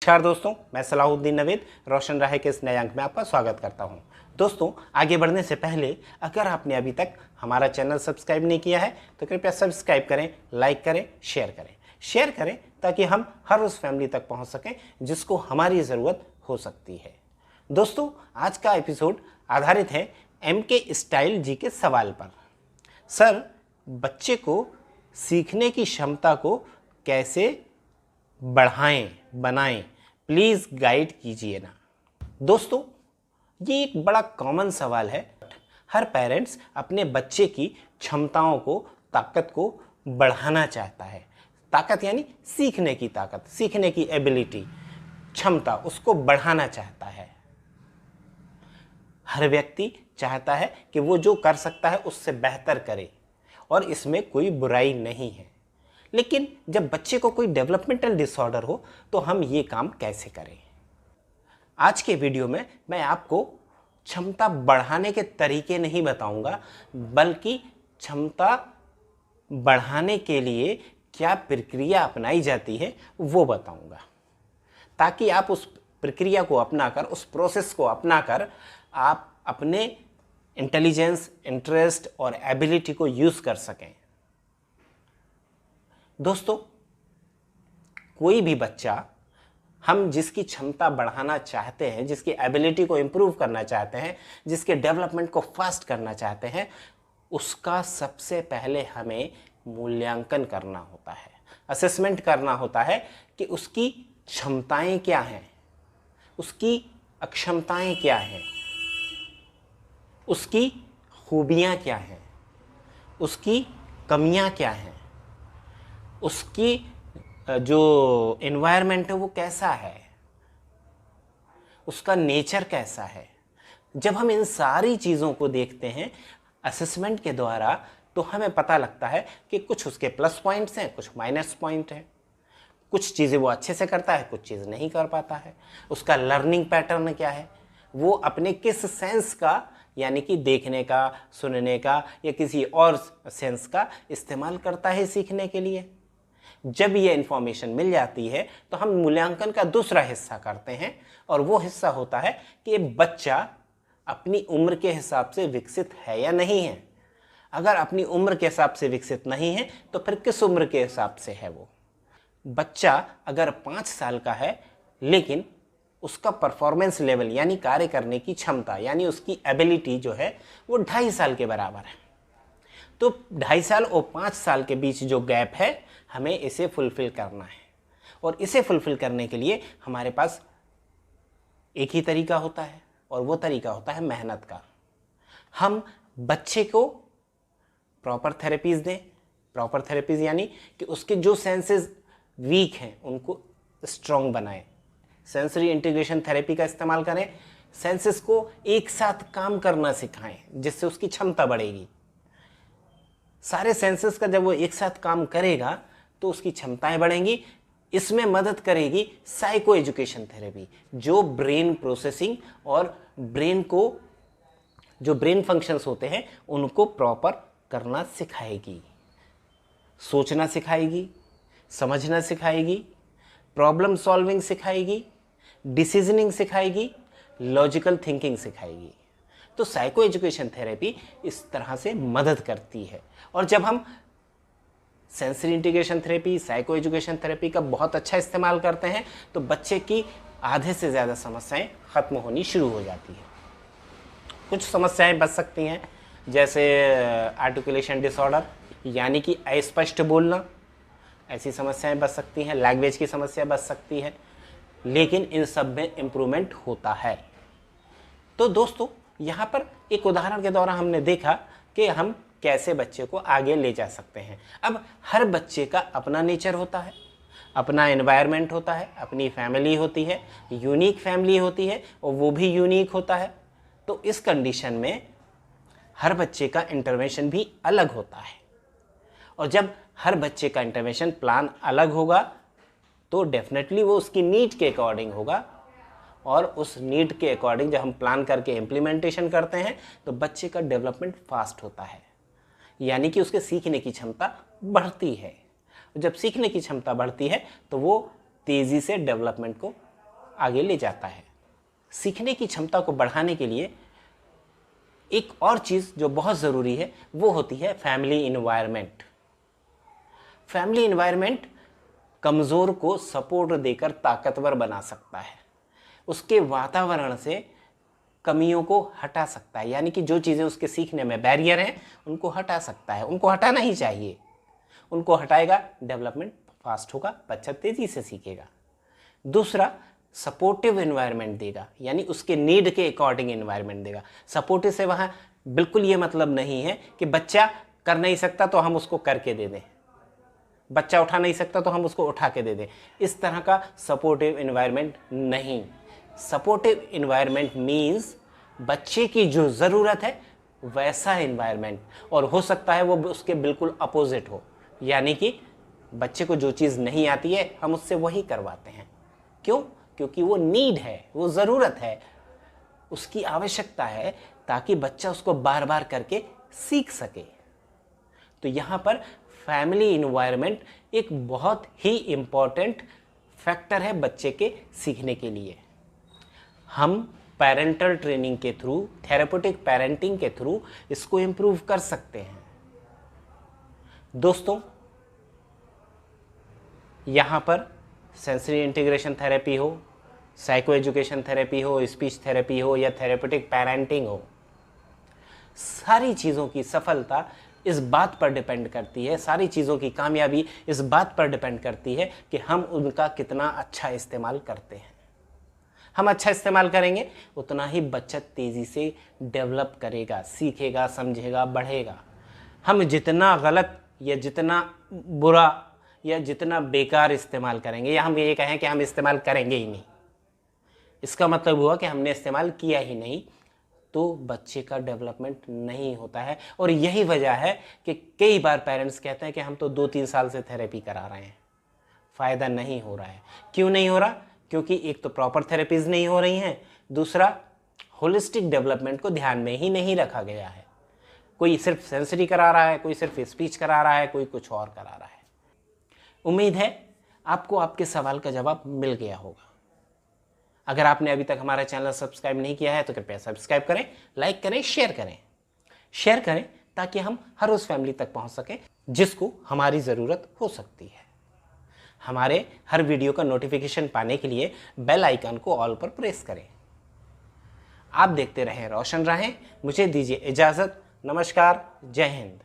नमस्कार दोस्तों, मैं सलाहुद्दीन नवेद रोशन राहे के इस नए अंक में आपका स्वागत करता हूं। दोस्तों, आगे बढ़ने से पहले अगर आपने अभी तक हमारा चैनल सब्सक्राइब नहीं किया है तो कृपया सब्सक्राइब करें, लाइक करें, शेयर करें ताकि हम हर उस फैमिली तक पहुंच सकें जिसको हमारी ज़रूरत हो सकती है। दोस्तों, आज का एपिसोड आधारित है MK स्टाइल जी के सवाल पर। सर, बच्चे को सीखने की क्षमता को कैसे बढ़ाएं, बनाएं, प्लीज़ गाइड कीजिए ना। दोस्तों, ये एक बड़ा कॉमन सवाल है। हर पेरेंट्स अपने बच्चे की क्षमताओं को, ताकत को बढ़ाना चाहता है। ताकत यानी सीखने की ताकत, सीखने की एबिलिटी, क्षमता, उसको बढ़ाना चाहता है। हर व्यक्ति चाहता है कि वो जो कर सकता है उससे बेहतर करे और इसमें कोई बुराई नहीं है। लेकिन जब बच्चे को कोई डेवलपमेंटल डिसऑर्डर हो तो हम ये काम कैसे करें? आज के वीडियो में मैं आपको क्षमता बढ़ाने के तरीके नहीं बताऊंगा, बल्कि क्षमता बढ़ाने के लिए क्या प्रक्रिया अपनाई जाती है वो बताऊंगा, ताकि आप उस प्रक्रिया को अपनाकर, उस प्रोसेस को अपनाकर आप अपने इंटेलिजेंस, इंटरेस्ट और एबिलिटी को यूज़ कर सकें। दोस्तों, कोई भी बच्चा, हम जिसकी क्षमता बढ़ाना चाहते हैं, जिसकी एबिलिटी को इम्प्रूव करना चाहते हैं, जिसके डेवलपमेंट को फास्ट करना चाहते हैं, उसका सबसे पहले हमें मूल्यांकन करना होता है, असेसमेंट करना होता है कि उसकी क्षमताएं क्या हैं, उसकी अक्षमताएं क्या हैं, उसकी खूबियां क्या हैं, उसकी कमियां क्या हैं, उसकी जो एनवायरनमेंट है वो कैसा है, उसका नेचर कैसा है। जब हम इन सारी चीज़ों को देखते हैं असेसमेंट के द्वारा, तो हमें पता लगता है कि कुछ उसके प्लस पॉइंट्स हैं, कुछ माइनस पॉइंट हैं। कुछ चीज़ें वो अच्छे से करता है, कुछ चीज़ नहीं कर पाता है। उसका लर्निंग पैटर्न क्या है, वो अपने किस सेंस का, यानी कि देखने का, सुनने का या किसी और सेंस का इस्तेमाल करता है सीखने के लिए। जब ये इंफॉर्मेशन मिल जाती है तो हम मूल्यांकन का दूसरा हिस्सा करते हैं, और वो हिस्सा होता है कि ये बच्चा अपनी उम्र के हिसाब से विकसित है या नहीं है। अगर अपनी उम्र के हिसाब से विकसित नहीं है तो फिर किस उम्र के हिसाब से है वो बच्चा? अगर 5 साल का है लेकिन उसका परफॉर्मेंस लेवल यानी कार्य करने की क्षमता, यानी उसकी एबिलिटी जो है वो 2.5 साल के बराबर है, तो 2.5 साल और 5 साल के बीच जो गैप है, हमें इसे फुलफिल करना है। और इसे फुलफिल करने के लिए हमारे पास एक ही तरीका होता है, और वो तरीका होता है मेहनत का। हम बच्चे को प्रॉपर थेरेपीज दें। प्रॉपर थेरेपीज यानी कि उसके जो सेंसेस वीक हैं उनको स्ट्रॉन्ग बनाएं। सेंसरी इंटीग्रेशन थेरेपी का इस्तेमाल करें। सेंसेस को एक साथ काम करना सिखाएं, जिससे उसकी क्षमता बढ़ेगी। सारे सेंसेस का जब वो एक साथ काम करेगा तो उसकी क्षमताएं बढ़ेंगी। इसमें मदद करेगी साइको एजुकेशन थेरेपी, जो ब्रेन प्रोसेसिंग और ब्रेन को, जो ब्रेन फंक्शंस होते हैं उनको प्रॉपर करना सिखाएगी, सोचना सिखाएगी, समझना सिखाएगी, problem solving सिखाएगी, decisioning सिखाएगी, logical thinking सिखाएगी। तो साइको एजुकेशन थेरेपी इस तरह से मदद करती है। और जब हम sensory integration therapy, psycho education therapy का बहुत अच्छा इस्तेमाल करते हैं तो बच्चे की आधे से ज़्यादा समस्याएं खत्म होनी शुरू हो जाती है। कुछ समस्याएं बच सकती हैं, जैसे आर्टिकुलेशन डिसऑर्डर यानी कि अस्पष्ट बोलना, ऐसी समस्याएं बच सकती हैं। लैंग्वेज की समस्या बच सकती है, लेकिन इन सब में इम्प्रूवमेंट होता है। तो दोस्तों, यहाँ पर एक उदाहरण के द्वारा हमने देखा कि हम कैसे बच्चे को आगे ले जा सकते हैं। अब हर बच्चे का अपना नेचर होता है, अपना एनवायरनमेंट होता है, अपनी फैमिली होती है, यूनिक फैमिली होती है, और वो भी यूनिक होता है। तो इस कंडीशन में हर बच्चे का इंटरवेंशन भी अलग होता है, और जब हर बच्चे का इंटरवेंशन प्लान अलग होगा तो डेफिनेटली वो उसकी नीड के अकॉर्डिंग होगा, और उस नीड के अकॉर्डिंग जब हम प्लान करके इम्प्लीमेंटेशन करते हैं तो बच्चे का डेवलपमेंट फास्ट होता है, यानी कि उसके सीखने की क्षमता बढ़ती है। जब सीखने की क्षमता बढ़ती है तो वो तेज़ी से डेवलपमेंट को आगे ले जाता है। सीखने की क्षमता को बढ़ाने के लिए एक और चीज़ जो बहुत ज़रूरी है वो होती है फैमिली इन्वायरमेंट। फैमिली इन्वायरमेंट कमज़ोर को सपोर्ट देकर ताकतवर बना सकता है, उसके वातावरण से कमियों को हटा सकता है, यानी कि जो चीज़ें उसके सीखने में बैरियर हैं उनको हटा सकता है। उनको हटाना ही चाहिए, उनको हटाएगा डेवलपमेंट फास्ट होगा, बच्चा तेज़ी से सीखेगा। दूसरा, सपोर्टिव एनवायरनमेंट देगा, यानी उसके नीड के अकॉर्डिंग एनवायरनमेंट देगा। सपोर्टिव से वहाँ बिल्कुल ये मतलब नहीं है कि बच्चा कर नहीं सकता तो हम उसको करके दे दें, बच्चा उठा नहीं सकता तो हम उसको उठा के दे दें, इस तरह का सपोर्टिव एनवायरनमेंट नहीं। सपोर्टिव एनवायरनमेंट मीन्स बच्चे की जो ज़रूरत है वैसा एनवायरनमेंट, और हो सकता है वो उसके बिल्कुल अपोजिट हो, यानी कि बच्चे को जो चीज़ नहीं आती है हम उससे वही करवाते हैं। क्यों? क्योंकि वो नीड है, वो ज़रूरत है, उसकी आवश्यकता है, ताकि बच्चा उसको बार बार करके सीख सके। तो यहाँ पर फैमिली इन्वायरमेंट एक बहुत ही इम्पॉर्टेंट फैक्टर है बच्चे के सीखने के लिए। हम पेरेंटल ट्रेनिंग के थ्रू, थेरेपेटिक पेरेंटिंग के थ्रू इसको इम्प्रूव कर सकते हैं। दोस्तों, यहाँ पर सेंसरी इंटीग्रेशन थेरेपी हो, साइको एजुकेशन थेरेपी हो, स्पीच थेरेपी हो या थेरेपेटिक पेरेंटिंग हो, सारी चीज़ों की सफलता इस बात पर डिपेंड करती है, सारी चीज़ों की कामयाबी इस बात पर डिपेंड करती है कि हम उनका कितना अच्छा इस्तेमाल करते हैं। हम अच्छा इस्तेमाल करेंगे उतना ही बच्चा तेज़ी से डेवलप करेगा, सीखेगा, समझेगा, बढ़ेगा। हम जितना गलत या जितना बुरा या जितना बेकार इस्तेमाल करेंगे, या हम ये कहें कि हम इस्तेमाल करेंगे ही नहीं, इसका मतलब हुआ कि हमने इस्तेमाल किया ही नहीं, तो बच्चे का डेवलपमेंट नहीं होता है। और यही वजह है कि कई बार पेरेंट्स कहते हैं कि हम तो 2-3 साल से थेरेपी करा रहे हैं, फ़ायदा नहीं हो रहा है। क्यों नहीं हो रहा? क्योंकि एक तो प्रॉपर थेरेपीज़ नहीं हो रही हैं, दूसरा होलिस्टिक डेवलपमेंट को ध्यान में ही नहीं रखा गया है। कोई सिर्फ सेंसरी करा रहा है, कोई सिर्फ स्पीच करा रहा है, कोई कुछ और करा रहा है। उम्मीद है आपको आपके सवाल का जवाब मिल गया होगा। अगर आपने अभी तक हमारा चैनल सब्सक्राइब नहीं किया है तो कृपया सब्सक्राइब करें, लाइक करें, शेयर करें ताकि हम हर उस फैमिली तक पहुंच सकें जिसको हमारी ज़रूरत हो सकती है। हमारे हर वीडियो का नोटिफिकेशन पाने के लिए बेल आइकन को ऑल पर प्रेस करें। आप देखते रहें रोशन राहें। मुझे दीजिए इजाज़त। नमस्कार, जय हिंद।